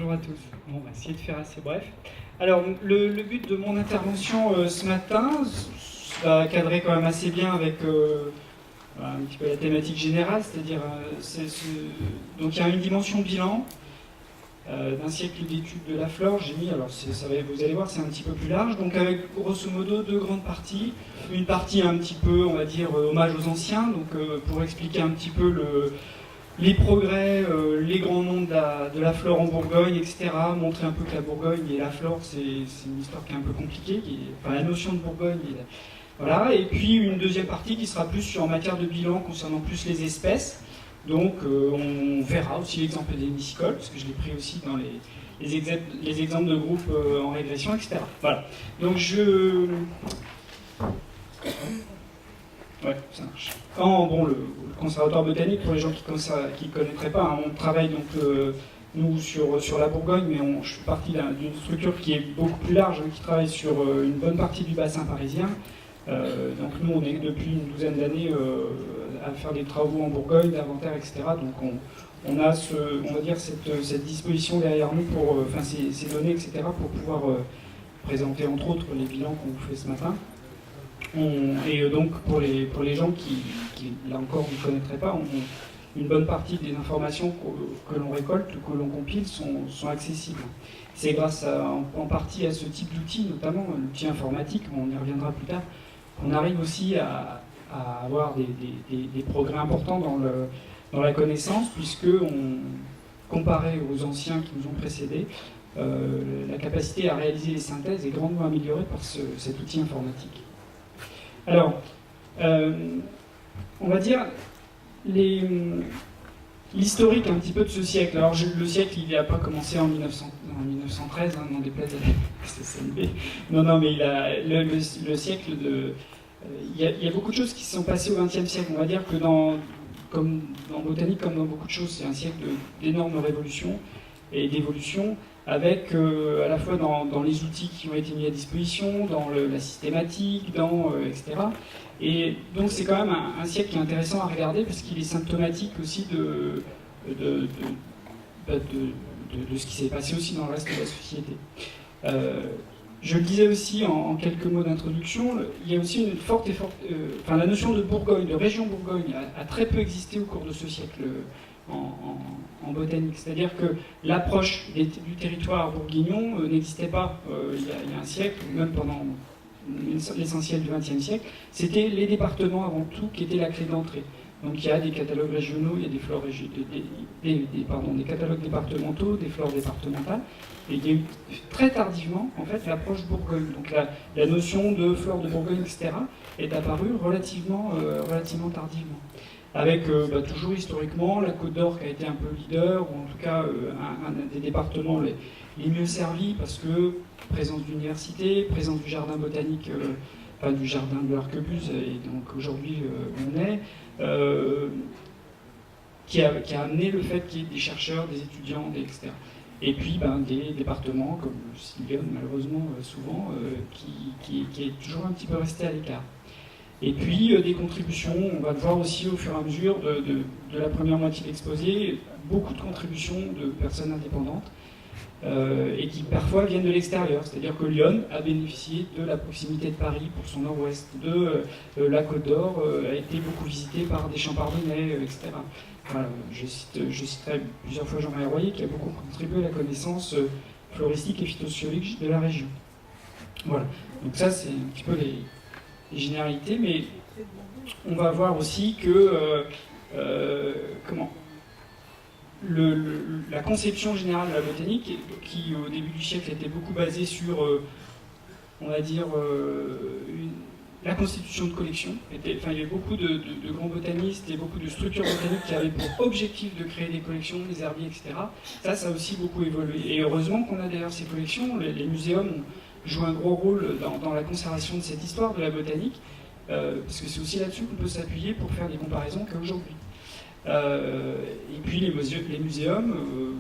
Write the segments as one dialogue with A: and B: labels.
A: bonjour à tous. Bon, on va essayer de faire assez bref. Alors, le but de mon intervention ce matin va cadrer quand même assez bien avec un petit peu la thématique générale, c'est-à-dire donc il y a une dimension bilan d'un siècle d'études de la flore. J'ai mis, alors vous allez voir, c'est un petit peu plus large, donc avec grosso modo deux grandes parties. Une partie un petit peu, on va dire, hommage aux anciens, donc pour expliquer un petit peu les progrès, les grands noms de la flore en Bourgogne, etc. Montrer un peu que la Bourgogne et la flore, c'est une histoire qui est un peu compliquée, la notion de Bourgogne. Voilà. Et puis une deuxième partie qui sera plus en matière de bilan concernant plus les espèces. Donc on verra aussi l'exemple des mycicoles, parce que je l'ai pris aussi dans les exemples de groupes en régression, etc. Voilà. Donc ouais, ça marche. Le conservatoire botanique, pour les gens qui ne connaîtraient pas, hein, on travaille donc nous sur la Bourgogne, mais je suis partie d'une structure qui est beaucoup plus large, hein, qui travaille sur une bonne partie du bassin parisien. Donc nous, on est depuis une douzaine d'années à faire des travaux en Bourgogne, d'inventaire, etc. Donc on a on va dire cette disposition derrière nous pour, ces données, etc. pour pouvoir présenter entre autres les bilans qu'on vous fait ce matin. Et donc pour les gens qui là encore ne connaîtraient pas, une bonne partie des informations que l'on récolte ou que l'on compile sont accessibles. C'est grâce en partie à ce type d'outils, notamment l'outil informatique, on y reviendra plus tard, qu'on arrive aussi à avoir des progrès importants dans la connaissance, puisque comparé aux anciens qui nous ont précédés, la capacité à réaliser les synthèses est grandement améliorée par cet outil informatique. Alors, on va dire l'historique un petit peu de ce siècle. Alors le siècle, il n'a pas commencé en 1913, hein, n'en déplaise à CCNB. Non, mais le siècle il y a beaucoup de choses qui se sont passées au XXe siècle. On va dire que comme dans botanique, comme dans beaucoup de choses, c'est un siècle d'énormes révolutions et d'évolutions, avec à la fois dans les outils qui ont été mis à disposition, dans la systématique, etc. Et donc c'est quand même un siècle qui est intéressant à regarder parce qu'il est symptomatique aussi de ce qui s'est passé aussi dans le reste de la société. Je le disais aussi en quelques mots d'introduction, il y a aussi une forte la notion de Bourgogne, de région Bourgogne, a très peu existé au cours de ce siècle en botanique. C'est-à-dire que l'approche du territoire bourguignon n'existait pas il y a un siècle, même pendant l'essentiel du XXe siècle. C'était les départements avant tout qui étaient la clé d'entrée. Donc il y a des catalogues régionaux, il y a des flores des catalogues départementaux, des flores départementales. Et il y a eu très tardivement en fait l'approche Bourgogne. Donc la notion de flore de Bourgogne, etc. est apparue relativement tardivement. Avec toujours historiquement la Côte d'Or qui a été un peu leader, ou en tout cas un des départements les mieux servis, parce que présence d'université, présence du jardin botanique, du jardin de l'Arquebuse, et donc aujourd'hui on est, qui a amené le fait qu'il y ait des chercheurs, des étudiants, etc. Et puis des départements comme Lyon, malheureusement souvent, qui est toujours un petit peu resté à l'écart. Et puis des contributions, on va le voir aussi au fur et à mesure de la première moitié de l'exposé, beaucoup de contributions de personnes indépendantes et qui parfois viennent de l'extérieur. C'est-à-dire que Lyon a bénéficié de la proximité de Paris pour son nord-ouest, la Côte d'Or a été beaucoup visitée par des champardonnais, etc. Voilà, je citerai plusieurs fois Jean-Marie Royer qui a beaucoup contribué à la connaissance floristique et phytosociologique de la région. Voilà, donc ça c'est un petit peu les généralités, mais on va voir aussi que la conception générale de la botanique, qui au début du siècle était beaucoup basée sur, on va dire, la constitution de collections. Il y avait beaucoup de grands botanistes et beaucoup de structures botaniques qui avaient pour objectif de créer des collections, des herbiers, etc. Ça a aussi beaucoup évolué. Et heureusement qu'on a d'ailleurs ces collections. Les muséums joue un gros rôle dans la conservation de cette histoire de la botanique, parce que c'est aussi là-dessus qu'on peut s'appuyer pour faire des comparaisons qu'aujourd'hui. Et puis les muséums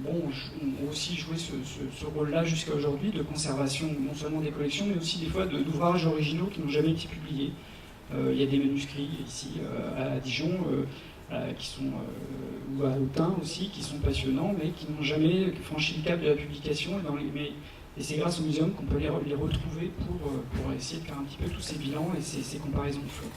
A: ont aussi joué ce rôle-là jusqu'à aujourd'hui de conservation non seulement des collections, mais aussi des fois d'ouvrages originaux qui n'ont jamais été publiés. Il y a des manuscrits ici à Dijon ou à Autun aussi, qui sont passionnants, mais qui n'ont jamais franchi le cap de la publication. Et c'est grâce au muséum qu'on peut les retrouver pour essayer de faire un petit peu tous ces bilans et ces comparaisons de fleurs.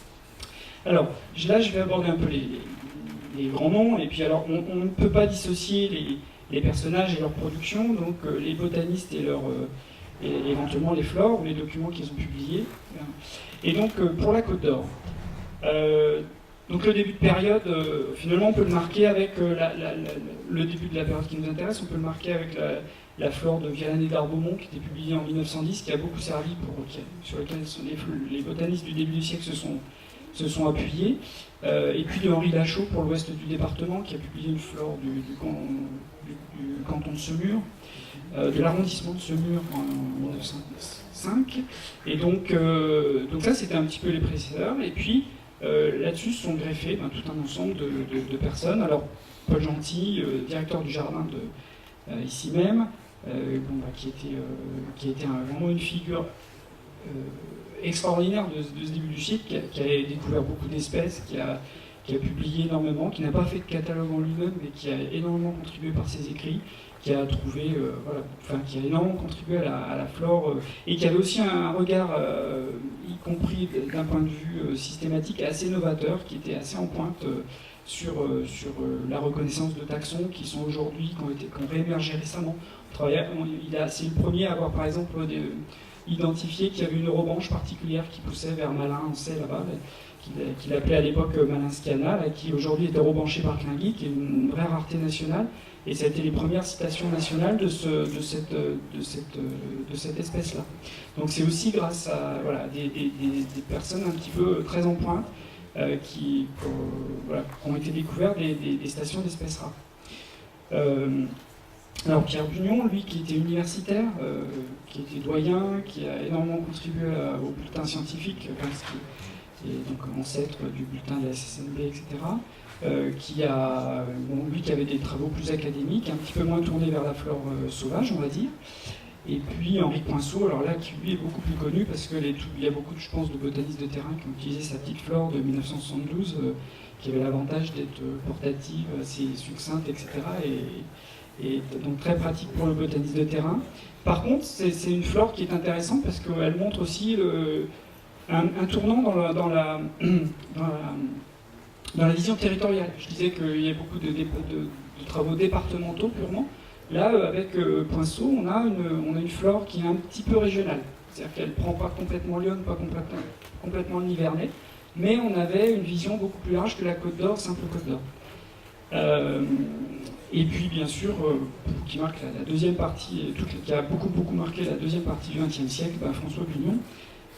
A: Alors, là, je vais aborder un peu les grands noms, et puis alors, on ne peut pas dissocier les personnages et leur production, donc les botanistes et éventuellement les flores ou les documents qu'ils ont publiés. Et donc, pour la Côte d'Or, donc le début de période, finalement, on peut le marquer avec le début de la période qui nous intéresse, on peut le marquer avec la flore de Villanet d'Arbaumont, qui était publiée en 1910, qui a beaucoup servi sur lequel les botanistes du début du siècle se sont appuyés. Et puis de Henri Lachaud pour l'ouest du département, qui a publié une flore du canton de Semur, de l'arrondissement de Semur en 1905. Et donc ça, c'était un petit peu les précédents. Et puis, là-dessus se sont greffés tout un ensemble de personnes. Alors, Paul Gentil, directeur du jardin ici même, qui était vraiment une figure extraordinaire de ce début du siècle, qui a découvert beaucoup d'espèces, qui a publié énormément, qui n'a pas fait de catalogue en lui-même, mais qui a énormément contribué par ses écrits, qui a trouvé, qui a énormément contribué à la flore, et qui avait aussi un regard, y compris d'un point de vue systématique, assez novateur, qui était assez en pointe sur la reconnaissance de taxons qui sont aujourd'hui, qui ont réémergé récemment. C'est le premier à avoir, par exemple, identifié qu'il y avait une eurobanche particulière qui poussait vers Malin, en Sey, là-bas, qu'il appelait à l'époque Malinsciana, qui aujourd'hui est eurobanchée par Klingui, qui est une vraie rareté nationale. Et ça a été les premières citations nationales de cette espèce-là. Donc c'est aussi grâce à des personnes un petit peu très en pointe qui ont été découvertes des stations d'espèces rares. Alors Pierre Bugnon, lui qui était universitaire, qui était doyen, qui a énormément contribué au bulletin scientifique, qui est donc ancêtre du bulletin de la SSNB, etc., lui qui avait des travaux plus académiques, un petit peu moins tournés vers la flore sauvage, on va dire. Et puis Henri Poinceau, alors là, qui lui est beaucoup plus connu parce qu'il y a beaucoup, je pense, de botanistes de terrain qui ont utilisé sa petite flore de 1972, qui avait l'avantage d'être portative, assez succincte, etc. Et donc très pratique pour le botaniste de terrain. Par contre, c'est une flore qui est intéressante parce qu'elle montre aussi un tournant dans la vision territoriale. Je disais qu'il y a beaucoup de travaux départementaux purement. Là, avec Poinceau, on a une flore qui est un petit peu régionale. C'est-à-dire qu'elle ne prend pas complètement Lyon, pas complètement le Nivernais, mais on avait une vision beaucoup plus large que la Côte d'Or, simple Côte d'Or. Et puis, bien sûr, qui marque la deuxième partie, qui a beaucoup marqué la deuxième partie du XXe siècle, François Bugnon,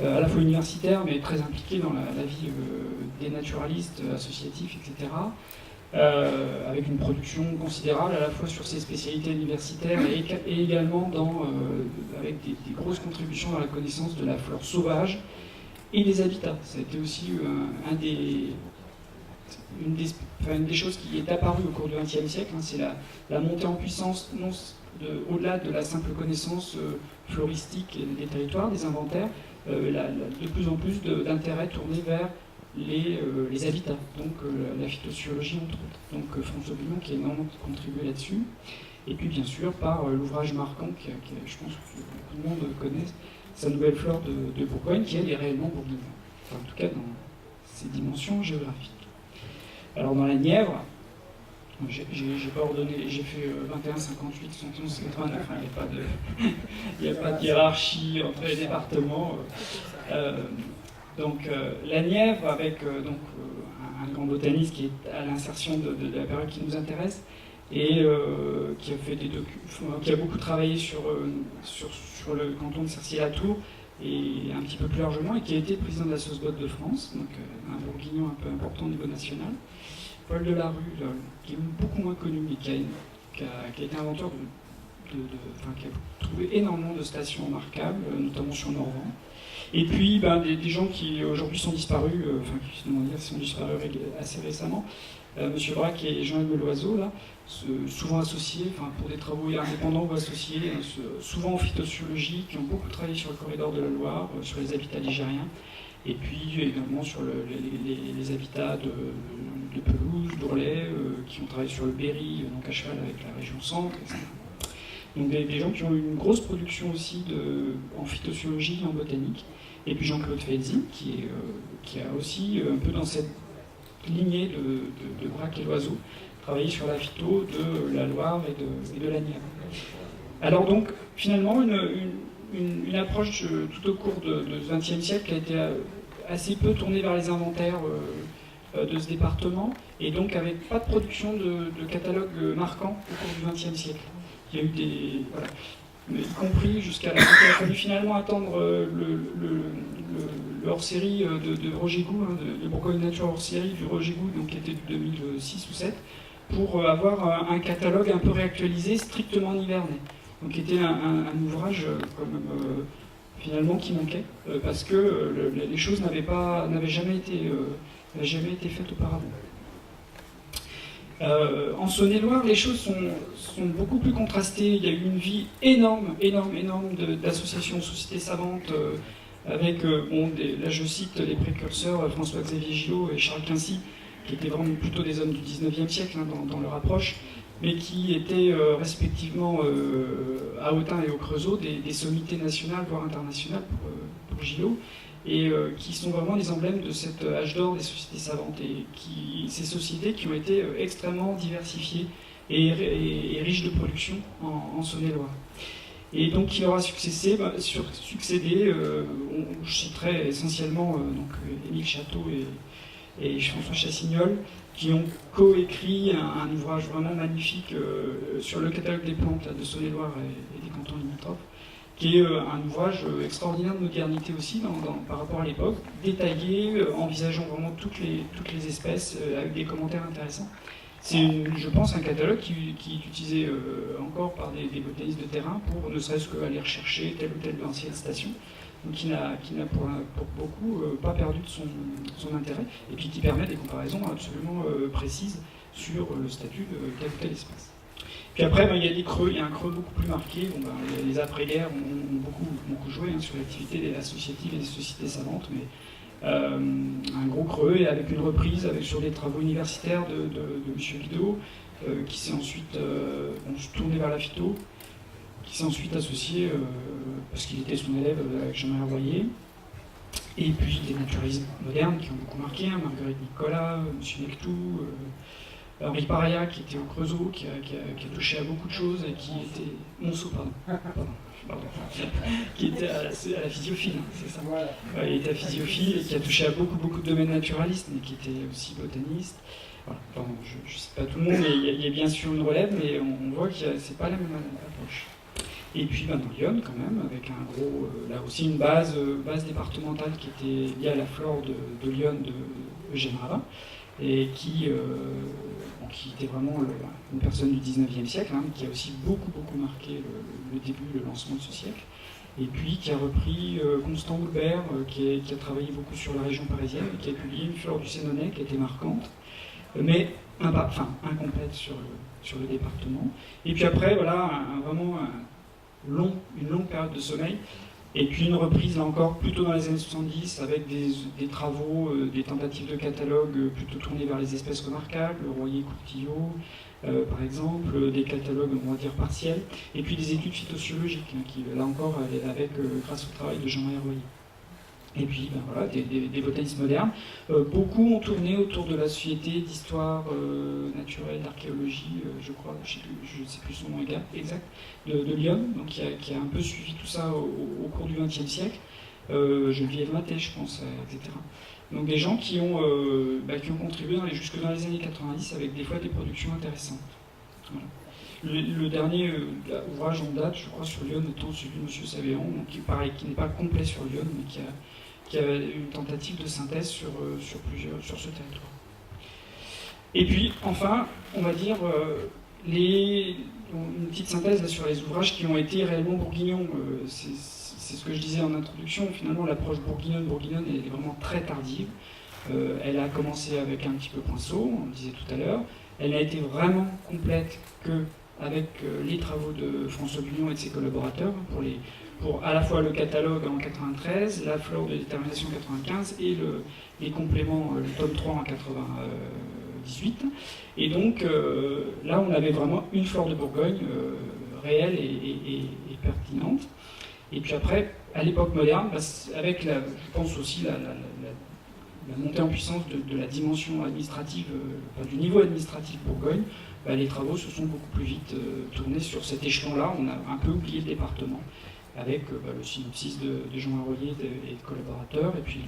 A: à la fois universitaire, mais très impliqué dans la vie des naturalistes, associatifs, etc., avec une production considérable à la fois sur ses spécialités universitaires et également avec des grosses contributions dans la connaissance de la flore sauvage et des habitats. Ça a été aussi une des choses qui est apparue au cours du XXe siècle, c'est la montée en puissance, au-delà de la simple connaissance floristique des territoires, des inventaires, de plus en plus d'intérêt tourné vers les habitats, donc la phytosociologie entre autres. Donc François Bugnon qui a énormément contribué là-dessus. Et puis bien sûr par l'ouvrage marquant que je pense que tout le monde connaît, sa nouvelle flore de Bourgogne, qui elle est réellement bourguignonne, en tout cas dans ses dimensions géographiques. Alors dans la Nièvre, j'ai pas ordonné, j'ai fait 21, 58, 71, 89, il n'y a pas de hiérarchie entre les départements. Donc la Nièvre, avec un grand botaniste qui est à l'insertion de la période qui nous intéresse, et qui a beaucoup travaillé sur le canton de Cercy-la-Tour, et un petit peu plus largement, et qui a été président de la Sauce-Botte de France, donc un bourguignon un peu important au niveau national. Paul Delarue, qui est beaucoup moins connu, mais qui a été inventeur qui a trouvé énormément de stations remarquables, notamment sur Morvan. Et puis des gens qui aujourd'hui sont disparus, sont disparus assez récemment. Monsieur Braque et Jean-Emile Loiseau, là, souvent associés, pour des travaux indépendants ou associés, souvent en phytosociologie, qui ont beaucoup travaillé sur le corridor de la Loire, sur les habitats ligériens, Et puis également sur les habitats de pelouse, d'ourlets, qui ont travaillé sur le Berry, donc à cheval avec la région centre, etc. Donc des gens qui ont eu une grosse production aussi en phytosociologie, en botanique. Et puis Jean-Claude Felzi, qui a aussi, un peu dans cette lignée de Braque et l'Oiseau, travaillé sur la phyto de la Loire et de la Nièvre. Alors donc, finalement, une approche tout au cours du XXe siècle qui a été assez peu tournée vers les inventaires de ce département, et donc avec pas de production de catalogue marquant au cours du XXe siècle. Il y a eu voilà, y compris jusqu'à la fin, il a fallu finalement attendre le hors-série de Roger Gou, de Bourgogne Nature hors-série du Roger Gou, donc qui était de 2006 ou 2007, pour avoir un catalogue un peu réactualisé, strictement nivernais. Donc qui était un ouvrage quand même, finalement qui manquait, parce que les choses n'avaient jamais été faites auparavant. En Saône-et-Loire, les choses sont beaucoup plus contrastées. Il y a eu une vie énorme d'associations, sociétés savantes, avec, là je cite les précurseurs, François-Xavier Gillot et Charles Quincy, qui étaient vraiment plutôt des hommes du XIXe siècle dans leur approche, mais qui étaient respectivement à Autun et au Creusot des sommités nationales, voire internationales pour Gillot, et qui sont vraiment les emblèmes de cet âge d'or des sociétés savantes, et ces sociétés qui ont été extrêmement diversifiées et riches de production en Saône-et-Loire. Et donc il leur a succédé, je citerai essentiellement Émile Château et François Chassignol, qui ont coécrit un ouvrage vraiment magnifique sur le catalogue des plantes de Saône-et-Loire et des cantons limitrophes, qui est un ouvrage extraordinaire de modernité aussi par rapport à l'époque, détaillé, envisageant vraiment toutes les espèces, avec des commentaires intéressants. C'est, je pense, un catalogue qui est utilisé encore par des botanistes de terrain pour ne serait-ce qu'aller rechercher telle ou telle ancienne station, donc qui n'a pour beaucoup pas perdu de son intérêt, et puis qui permet des comparaisons absolument précises sur le statut de telle ou telle espèce. Puis après, il y a des creux, il y a un creux beaucoup plus marqué. Les après-guerres ont beaucoup joué sur l'activité associative et des sociétés savantes, mais un gros creux, et avec une reprise sur des travaux universitaires de M. Guido, qui s'est ensuite tourné vers la phyto, qui s'est ensuite associé, parce qu'il était son élève avec Jean-Marie Royer, et puis des naturalistes modernes qui ont beaucoup marqué, Marguerite Nicolas, M. Nectou, Henri Paraya, qui était au Creusot, qui a touché à beaucoup de choses, et qui était... Monceau, pardon. Qui était à la physiophile, c'est ça. Il était à physiophile et qui a touché à beaucoup de domaines naturalistes, mais qui était aussi botaniste. Voilà. Pardon, je ne sais pas tout le monde, mais il y a bien sûr une relève, mais on voit que c'est pas la même approche. Et puis dans Lyon, quand même, avec un gros, là aussi une base départementale qui était liée à la flore de Lyon de Eugène Ravin, et qui était vraiment une personne du 19e siècle, qui a aussi beaucoup marqué le début, le lancement de ce siècle, et puis qui a repris Constant Houlbert, qui a travaillé beaucoup sur la région parisienne, et qui a publié une flore du Sénonais qui était marquante, mais incomplète sur le département. Et puis après, voilà, une longue période de sommeil, et puis une reprise, là encore, plutôt dans les années 70, avec des travaux, des tentatives de catalogue plutôt tournés vers les espèces remarquables, Royer-Courtillot, par exemple, des catalogues, on va dire, partiels, et puis des études phytosociologiques, qui, là encore, grâce au travail de Jean-Marie Royer. Et puis, voilà, des botanistes modernes. Beaucoup ont tourné autour de la Société d'histoire naturelle, d'archéologie, je crois, je ne sais plus son nom exact, de Lyon, donc qui a un peu suivi tout ça au cours du XXe siècle. Geneviève Maté, je pense, etc. Donc des gens qui ont contribué jusque dans les années 90 avec des fois des productions intéressantes. Voilà. Le dernier ouvrage en date, je crois, sur Lyon étant celui de M. Savéan, qui n'est pas complet sur Lyon, mais qui a une tentative de synthèse sur ce territoire. Et puis, enfin, on va dire une petite synthèse là, sur les ouvrages qui ont été réellement bourguignons. C'est ce que je disais en introduction. Finalement, l'approche bourguignonne est vraiment très tardive. Elle a commencé avec un petit peu Poinceau, on le disait tout à l'heure. Elle n'a été vraiment complète que avec les travaux de François Bugnon et de ses collaborateurs pour à la fois le catalogue en 93, la flore de détermination en 95 et les compléments, le tome 3 en 98. Et donc là, on avait vraiment une flore de Bourgogne réelle et pertinente. Et puis après, à l'époque moderne, avec je pense aussi la montée en puissance de la dimension administrative, du niveau administratif Bourgogne, les travaux se sont beaucoup plus vite tournés sur cet échelon-là. On a un peu oublié le département, avec le synopsis de Jean Arroyer et de collaborateurs, et puis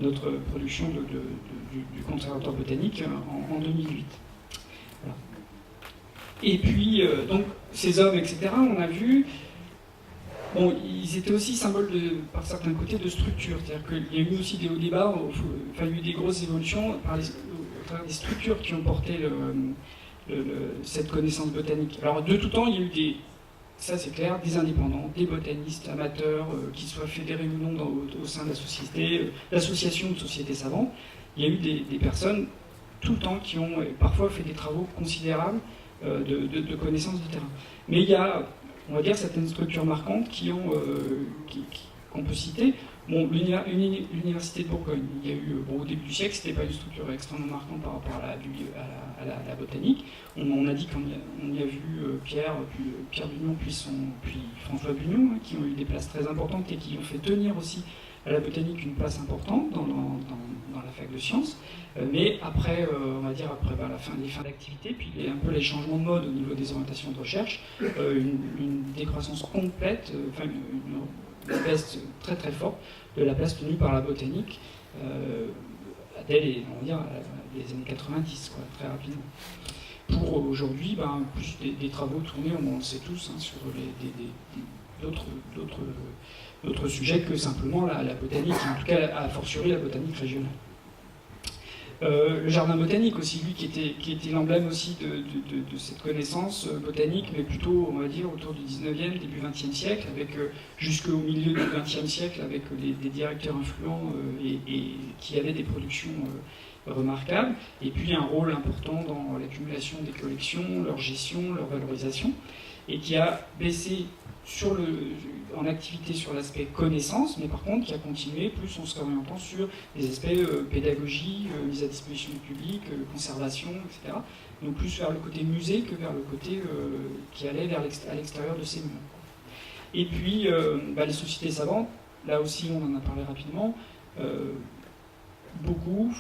A: notre production du conservatoire botanique en 2008. Voilà. Et puis, donc, ces hommes, etc., on a vu, bon, ils étaient aussi symboles, par certains côtés, de structure. C'est-à-dire qu'il y a eu aussi des hauts débats, il y a eu des grosses évolutions par les structures qui ont porté cette connaissance botanique. Alors, de tout temps, il y a eu ça c'est clair, des indépendants, des botanistes amateurs, qui soient fédérés ou non au sein de la société, l'association de sociétés savantes. Il y a eu des personnes tout le temps qui ont parfois fait des travaux considérables de connaissance du terrain. Mais il y a, on va dire, certaines structures marquantes qu'on peut citer. Bon, l'université de Bourgogne, il y a eu, au début du siècle, c'était pas une structure extrêmement marquante par rapport à la botanique. On a dit qu'on y a vu Pierre Bugnon, puis François Bugnon, qui ont eu des places très importantes et qui ont fait tenir aussi à la botanique une place importante dans la fac de sciences. Mais après, on va dire après les fins d'activité, puis un peu les changements de mode au niveau des orientations de recherche, une décroissance complète, une baisse très très forte de la place tenue par la botanique dès les années 90, très rapidement. Pour aujourd'hui, plus des travaux tournés, on le sait tous, sur d'autres sujets que simplement la botanique, en tout cas a fortiori la botanique régionale. Le jardin botanique aussi, lui, qui était l'emblème aussi de cette connaissance botanique, mais plutôt, on va dire, autour du 19e, début 20e siècle, avec jusqu'au milieu du 20e siècle, avec des directeurs influents et qui avaient des productions remarquables, et puis un rôle important dans l'accumulation des collections, leur gestion, leur valorisation, et qui a baissé en activité sur l'aspect connaissance, mais par contre qui a continué plus en se réorientant sur les aspects pédagogie, mise à disposition du public, conservation, etc. Donc plus vers le côté musée que vers le côté qui allait à l'extérieur de ces murs. Et puis les sociétés savantes, là aussi on en a parlé rapidement, beaucoup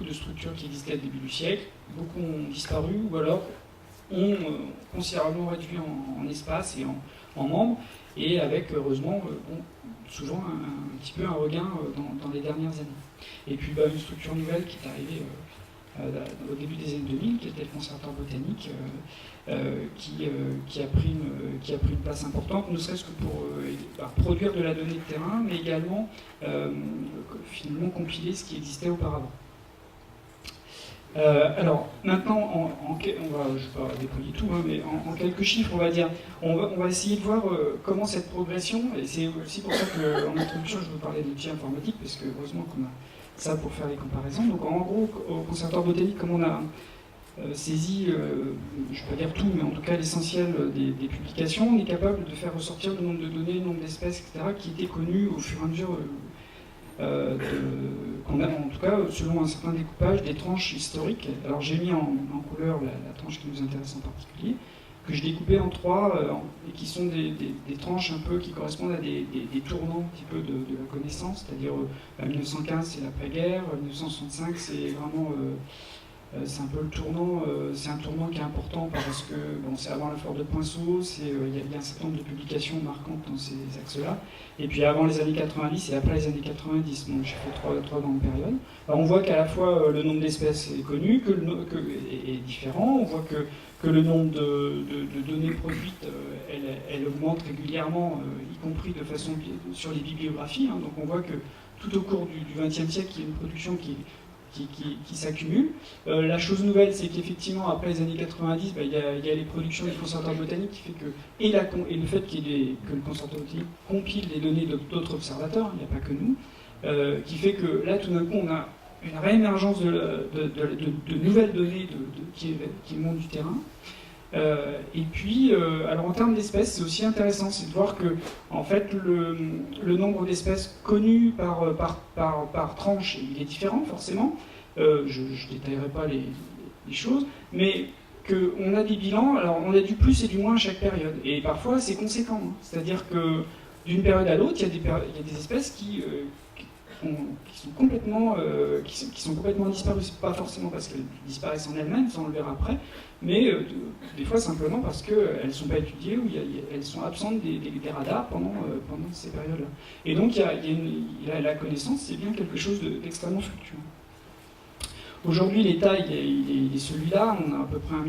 A: de structures qui existaient au début du siècle, beaucoup ont disparu ou alors ont considérablement réduit en espace et en membres, et avec, heureusement, souvent un petit peu un regain dans les dernières années. Et puis une structure nouvelle qui est arrivée au début des années 2000, qui était le conservatoire botanique, qui a pris une place importante, ne serait-ce que pour produire de la donnée de terrain, mais également finalement compiler ce qui existait auparavant. Alors maintenant, je ne vais pas déployer tout, mais en quelques chiffres, on va dire, on va essayer de voir comment cette progression, et c'est aussi pour ça qu'en introduction je vous parlais de l'outil informatique, parce que heureusement qu'on a ça pour faire les comparaisons. Donc en gros, au conservatoire botanique, comme on a saisi, je ne vais pas dire tout, mais en tout cas l'essentiel des publications, on est capable de faire ressortir le nombre de données, le nombre d'espèces, etc., qui étaient connues au fur et à mesure qu'on a, en tout cas, selon un certain découpage, des tranches historiques. Alors j'ai mis en couleur la tranche qui nous intéresse en particulier, que je découpais en trois, et qui sont des tranches un peu qui correspondent à des tournants un petit peu de la connaissance, c'est-à-dire 1915 c'est l'après-guerre, 1965 c'est vraiment c'est un peu le tournant, c'est un tournant qui est important parce que c'est avant la flore de Poinceau, il y a un certain nombre de publications marquantes dans ces axes-là, et puis avant les années 90 et après les années 90, donc j'ai fait trois grandes périodes. Alors on voit qu'à la fois le nombre d'espèces est connu, est différent, on voit que le nombre de données produites, elle augmente régulièrement, y compris de façon sur les bibliographies, donc on voit que tout au cours du XXe siècle, il y a une production qui s'accumule. La chose nouvelle, c'est qu'effectivement, après les années 90, il y a les productions du conservatoire botanique qui fait que, et le fait que le conservatoire botanique compile les données d'autres observateurs, il n'y a pas que nous, qui fait que là, tout d'un coup, on a une réémergence de nouvelles données qui montent du terrain. Et puis, alors en termes d'espèces, c'est aussi intéressant, c'est de voir que en fait, le nombre d'espèces connues par tranche, il est différent forcément. Je ne détaillerai pas les choses, mais qu'on a des bilans, alors on a du plus et du moins à chaque période. Et parfois, c'est conséquent. Hein. C'est-à-dire que d'une période à l'autre, il y a des espèces qui sont complètement disparues. C'est pas forcément parce qu'elles disparaissent en elles-mêmes, ça on le verra après, mais des fois simplement parce qu'elles ne sont pas étudiées ou elles sont absentes des radars pendant ces périodes-là. Et donc la connaissance, c'est bien quelque chose d'extrêmement fluctuant. Aujourd'hui, l'état, il est celui-là. On a à peu près 1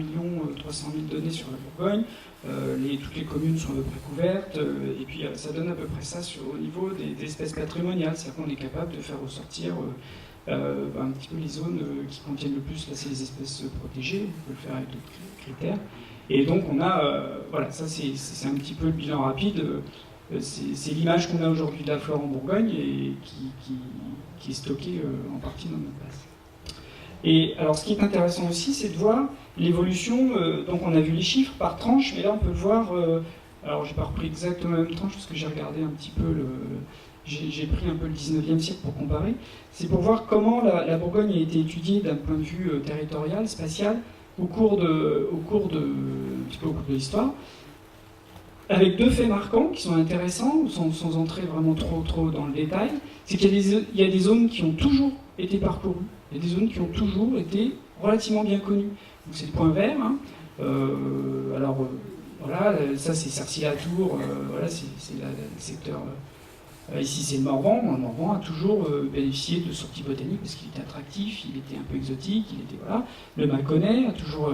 A: 300 000 données sur la Bourgogne. Toutes les communes sont à peu près couvertes. Et puis, ça donne à peu près ça au niveau des espèces patrimoniales. C'est-à-dire qu'on est capable de faire ressortir un petit peu les zones qui contiennent le plus. Là, c'est les espèces protégées. On peut le faire avec d'autres critères. Et donc, on a... voilà, ça, c'est un petit peu le bilan rapide. C'est l'image qu'on a aujourd'hui de la flore en Bourgogne et qui est stockée en partie dans notre base. Et alors, ce qui est intéressant aussi, c'est de voir l'évolution. Donc, on a vu les chiffres par tranche, mais là, on peut le voir. Alors, j'ai pas repris exactement la même tranche parce que j'ai regardé un petit peu j'ai pris un peu le 19e siècle pour comparer. C'est pour voir comment la Bourgogne a été étudiée d'un point de vue territorial, spatial, au cours de l'histoire, avec deux faits marquants qui sont intéressants, sans entrer vraiment trop dans le détail. C'est qu'il y a des zones qui ont toujours été parcourues. Il y a des zones qui ont toujours été relativement bien connues. Donc c'est le point vert. Hein. Voilà, ça c'est Cercy-la-Tour, voilà, c'est le secteur. Ici c'est le Morvan. Le Morvan a toujours bénéficié de sorties botaniques parce qu'il était attractif, il était un peu exotique, il était voilà. Le Mâconnais a toujours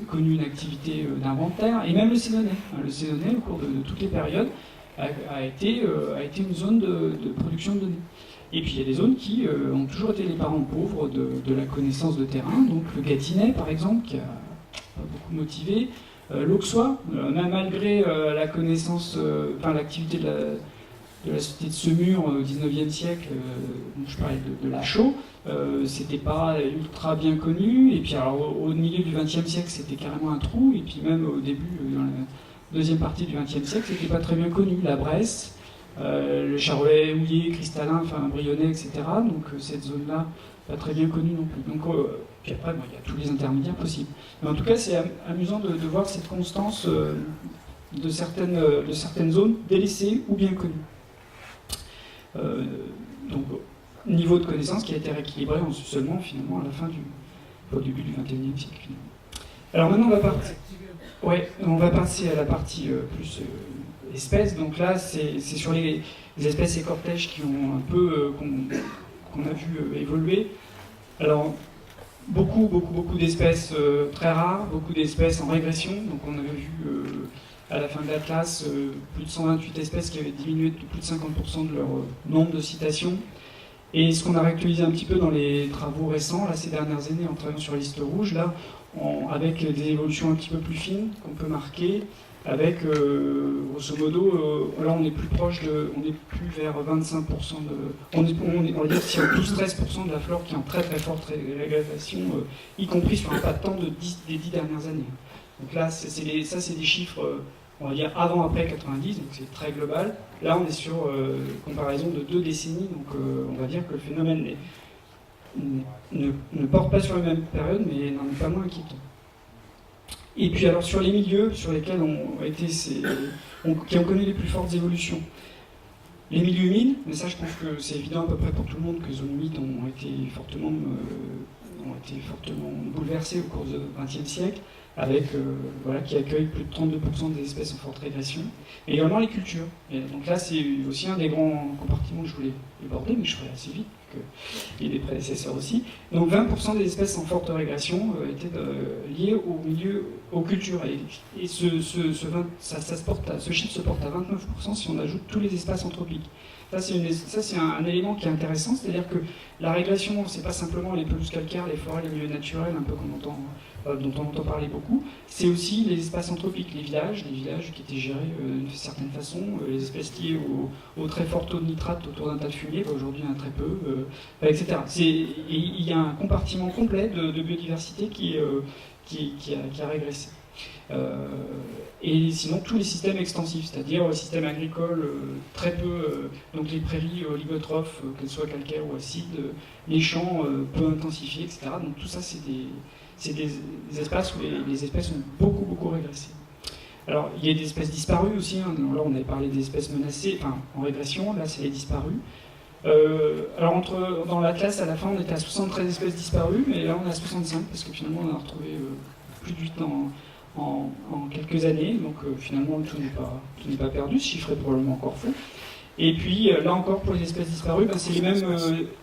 A: connu une activité d'inventaire, et même le Sénonais. Hein, le Sénonais, au cours de toutes les périodes, a été une zone de production de données. Et puis il y a des zones qui ont toujours été les parents pauvres de la connaissance de terrain, donc le Gâtinais par exemple, qui a beaucoup motivé, l'Auxois, même malgré la connaissance, l'activité de la société de Semur au XIXe siècle, je parlais de la chaux, c'était pas ultra bien connu, et puis alors, au milieu du XXe siècle c'était carrément un trou, et puis même au début, dans la deuxième partie du XXe siècle, c'était pas très bien connu, la Bresse, le Charolais, Houillé, Cristallin, Brionnais, etc. Donc cette zone-là, pas très bien connue non plus. Donc, puis après, il y a tous les intermédiaires possibles. Mais en tout cas, c'est amusant de voir cette constance de certaines zones délaissées ou bien connues. Donc, niveau de connaissance qui a été rééquilibré seulement finalement à la fin au début du XXIe siècle. Finalement. Alors maintenant, on va passer à la partie plus espèces. Donc là, c'est sur les espèces et cortèges qui ont un peu qu'on a vu évoluer. Alors, beaucoup d'espèces très rares, beaucoup d'espèces en régression. Donc on avait vu à la fin de l'Atlas plus de 128 espèces qui avaient diminué de plus de 50% de leur nombre de citations. Et ce qu'on a réactualisé un petit peu dans les travaux récents, là, ces dernières années, en travaillant sur la liste rouge, là, avec des évolutions un petit peu plus fines qu'on peut marquer, avec, grosso modo, là on est plus proche on est plus vers 25% on va dire qu'il y a 12-13% de la flore qui est en très très forte régression, y compris sur un pas de temps des 10 dernières années. Donc là, c'est des chiffres, on va dire avant-après 90, donc c'est très global. Là on est sur comparaison de 2 décennies, donc on va dire que le phénomène ne porte pas sur la même période, mais n'en est pas moins inquiétant. Et puis alors sur les milieux sur lesquels qui ont connu les plus fortes évolutions. Les milieux humides, mais ça je pense que c'est évident à peu près pour tout le monde que les zones humides ont été fortement bouleversées au cours du XXe siècle, avec qui accueillent plus de 32% des espèces en forte régression, et également les cultures. Et donc là c'est aussi un des grands compartiments que je voulais aborder, mais je ferai assez vite. Il y a des prédécesseurs aussi. Donc 20% des espèces en forte régression étaient liées aux cultures. Et ce chiffre se porte à 29% si on ajoute tous les espaces anthropiques. Ça, c'est un élément qui est intéressant, c'est-à-dire que la régression, c'est pas simplement les pelouses calcaires, les forêts, les milieux naturels, un peu dont on entend parler beaucoup, c'est aussi les espaces anthropiques, les villages qui étaient gérés d'une certaine façon, les espèces liées au très fort taux de nitrate autour d'un tas de fumier, aujourd'hui il y en a très peu, etc. Il y a un compartiment complet de biodiversité qui a régressé. Et sinon tous les systèmes extensifs, c'est-à-dire le système agricole très peu, donc les prairies oligotrophes, qu'elles soient calcaires ou acides, les champs peu intensifiés, etc. Donc tout ça c'est des espaces où les espèces ont beaucoup régressé. Alors il y a des espèces disparues aussi, hein. Là on avait parlé des espèces menacées, enfin en régression, là c'est les disparues. Alors dans l'Atlas à la fin on était à 73 espèces disparues, mais là on est à 65 parce que finalement on a retrouvé plus de 8 en quelques années, donc finalement tout n'est pas perdu, ce chiffre est probablement encore faux. Et puis là encore pour les espèces disparues, ben, c'est les mêmes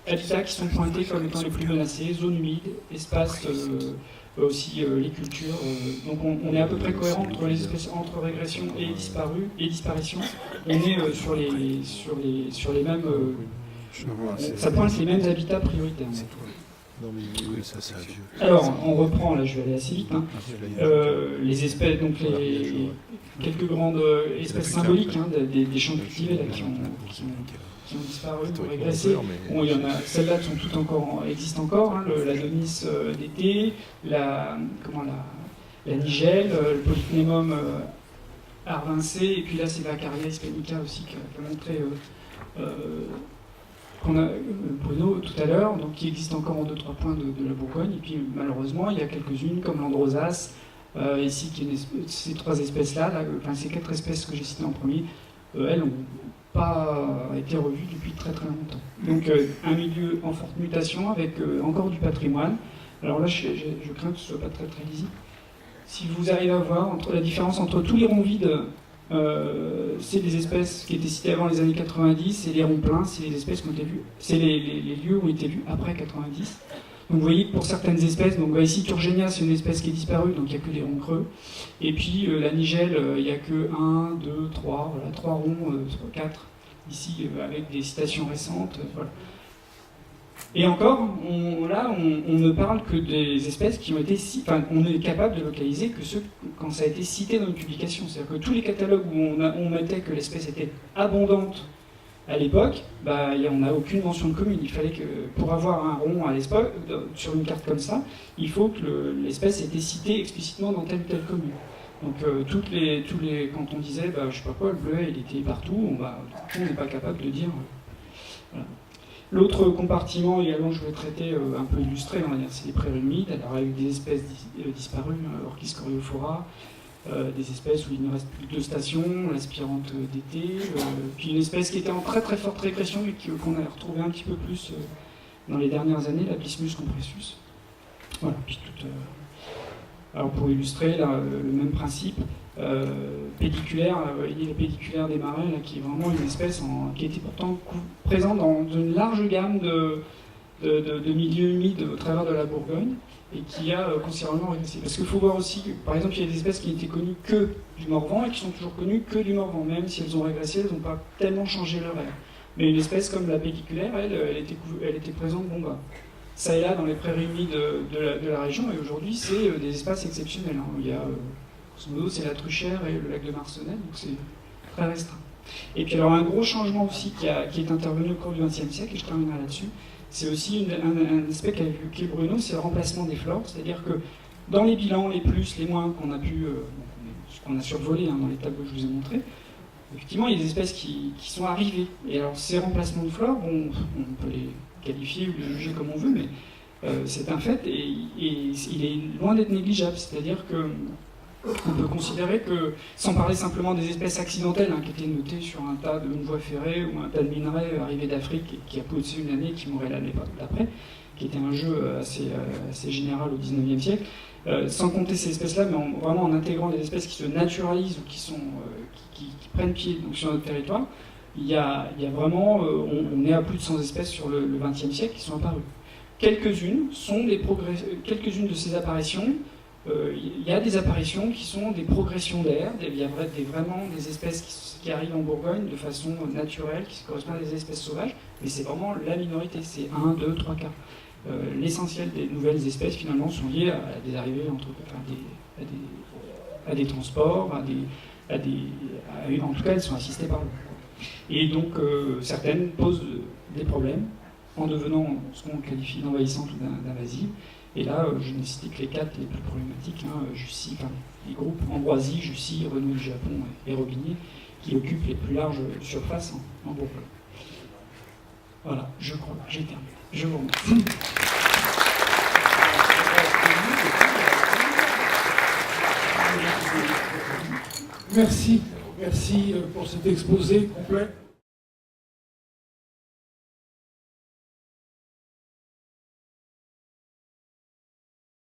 A: habitats qui sont pointés comme étant les plus menacés, zones humides, espaces, aussi les cultures. Donc on est à peu près cohérent entre les espèces, entre régression et disparu et disparition. On est sur les mêmes. Ça pointe les mêmes habitats prioritaires.
B: Non, mais oui, ça c'est vieux.
A: Alors, on reprend, là je vais aller assez vite, hein. Les espèces, donc quelques grandes espèces symboliques, hein, des champs cultivés là, qui ont disparu, ou régressé. Bon, il y en a, celles-là sont toutes existent encore, hein, l'Adonis d'été, la nigelle, le Polypnémum arvincé, et puis là c'est la Caria hispanica aussi qui a montré qu'on a Bruno tout à l'heure, donc qui existe encore en 2-3 points de la Bourgogne, et puis malheureusement il y a quelques-unes comme l'Androsas, ici qui est ces 3 espèces-là, enfin ces 4 espèces que j'ai citées en premier, elles n'ont pas été revues depuis très longtemps. Donc un milieu en forte mutation avec encore du patrimoine. Alors là je crains que ce ne soit pas très lisible. Si vous arrivez à voir la différence entre tous les ronds vides, c'est des espèces qui étaient citées avant les années 90, et les ronds pleins, c'est les espèces qui ont été vues, c'est les lieux où ont été vus après 90. Donc vous voyez que pour certaines espèces, donc ici Turgenia c'est une espèce qui est disparue, donc il n'y a que des ronds creux. Et puis la nigelle, il n'y a que 1, 2, 3, voilà, 3 ronds, 4, ici avec des citations récentes. Voilà. Et encore, on ne parle que des espèces qui ont été on est capable de localiser que ceux quand ça a été cité dans une publication. C'est-à-dire que tous les catalogues où on mettait que l'espèce était abondante à l'époque, on n'a aucune mention de commune. Il fallait que, pour avoir un rond à l'époque, sur une carte comme ça, il faut que l'espèce ait été citée explicitement dans telle ou telle commune. Donc quand on disait, je sais pas quoi, le bleuet il était partout, on n'est pas capable de dire. Voilà. L'autre compartiment également que je voulais traiter, un peu illustré, on va dire, c'est les prairies humides, alors avec des espèces disparues, Orchis coriophora, des espèces où il ne reste plus que 2 stations, l'aspirante d'été, puis une espèce qui était en très forte régression et qu'on a retrouvé un petit peu plus dans les dernières années, la Blismus compressus. Voilà, puis alors pour illustrer là, le même principe, pédiculaire, il y a le pédiculaire des marais, là, qui est vraiment une espèce qui était pourtant présente dans une large gamme de milieux humides au travers de la Bourgogne, et qui a considérablement régressé. Parce qu'il faut voir aussi que, par exemple, il y a des espèces qui n'étaient connues que du Morvan et qui sont toujours connues que du Morvan, même si elles ont régressé, elles n'ont pas tellement changé leur aire. Mais une espèce comme la pédiculaire, elle était présente, ça et là dans les prairies humides de la région, et aujourd'hui c'est des espaces exceptionnels. Hein. Il y a, grosso modo, c'est la Truchère et le lac de Marcenais, donc c'est très restreint. Et puis alors un gros changement aussi qui est intervenu au cours du XXe siècle, et je terminerai là-dessus, c'est aussi un aspect qu'a évoqué Bruno, c'est le remplacement des flores, c'est-à-dire que dans les bilans, les plus, les moins qu'on a pu, ce qu'on a survolé dans les tableaux que je vous ai montrés, effectivement il y a des espèces qui sont arrivées. Et alors ces remplacements de flores, on peut les qualifier ou les juger comme on veut, mais c'est un fait, et il est loin d'être négligeable, c'est-à-dire que on peut considérer que, sans parler simplement des espèces accidentelles qui étaient notées sur un tas de voies ferrées ou un tas de minerais arrivés d'Afrique et qui a poussé une année et qui mourrait l'année d'après, qui était un jeu assez général au XIXe siècle, sans compter ces espèces-là, mais vraiment en intégrant des espèces qui se naturalisent ou qui prennent pied donc, sur notre territoire, il y a vraiment, on est à plus de 100 espèces sur le XXe siècle qui sont apparues. Quelques-unes de ces apparitions. Il y a des apparitions qui sont des progressions d'air, il y a vraiment des espèces qui arrivent en Bourgogne de façon naturelle, qui correspondent à des espèces sauvages, mais c'est vraiment la minorité, c'est 1, 2, 3 cas. L'essentiel des nouvelles espèces finalement sont liées à des arrivées à des transports, en tout cas elles sont assistées par l'eau. Et donc certaines posent des problèmes en devenant ce qu'on qualifie d'envahissantes ou d'invasives. Et là, je n'ai cité que les 4 les plus problématiques, hein, Jussy, enfin, les groupes Ambroisie, Jussy, Renault du Japon et Robinier, qui occupent les plus larges surfaces en Bourgogne. Voilà, je crois, j'ai terminé. Je vous remercie.
C: Merci pour cet exposé complet.